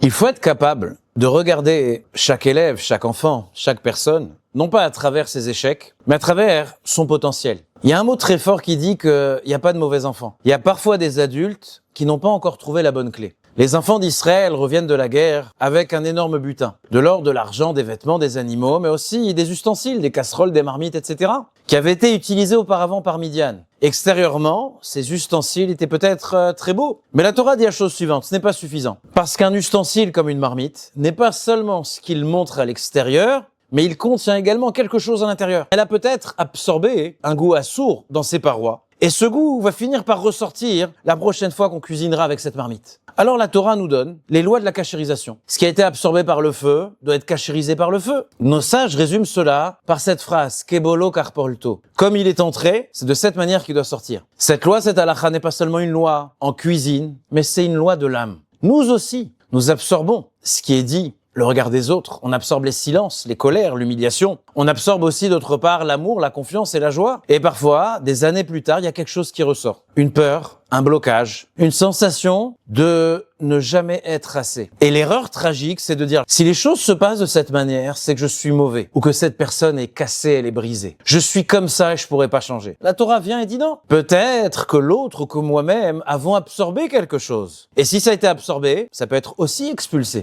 Il faut être capable de regarder chaque élève, chaque enfant, chaque personne, non pas à travers ses échecs, mais à travers son potentiel. Il y a un mot très fort qui dit qu'il n'y a pas de mauvais enfants. Il y a parfois des adultes qui n'ont pas encore trouvé la bonne clé. Les enfants d'Israël reviennent de la guerre avec un énorme butin. De l'or, de l'argent, des vêtements, des animaux, mais aussi des ustensiles, des casseroles, des marmites, etc., qui avaient été utilisés auparavant par Midian. Extérieurement, ces ustensiles étaient peut-être très beaux. Mais la Torah dit la chose suivante, ce n'est pas suffisant. Parce qu'un ustensile comme une marmite n'est pas seulement ce qu'il montre à l'extérieur, mais il contient également quelque chose à l'intérieur. Elle a peut-être absorbé un goût assourd dans ses parois. Et ce goût va finir par ressortir la prochaine fois qu'on cuisinera avec cette marmite. Alors la Torah nous donne les lois de la cachérisation. Ce qui a été absorbé par le feu doit être cachérisé par le feu. Nos sages résument cela par cette phrase « Kebolo karpolto ». Comme il est entré, c'est de cette manière qu'il doit sortir. Cette loi, cette halakha, n'est pas seulement une loi en cuisine, mais c'est une loi de l'âme. Nous aussi, nous absorbons ce qui est dit, le regard des autres, on absorbe les silences, les colères, l'humiliation. On absorbe aussi d'autre part l'amour, la confiance et la joie. Et parfois, des années plus tard, il y a quelque chose qui ressort. Une peur, un blocage, une sensation de ne jamais être assez. Et l'erreur tragique, c'est de dire, si les choses se passent de cette manière, c'est que je suis mauvais. Ou que cette personne est cassée, elle est brisée. Je suis comme ça et je pourrais pas changer. La Torah vient et dit non. Peut-être que l'autre ou que moi-même avons absorbé quelque chose. Et si ça a été absorbé, ça peut être aussi expulsé.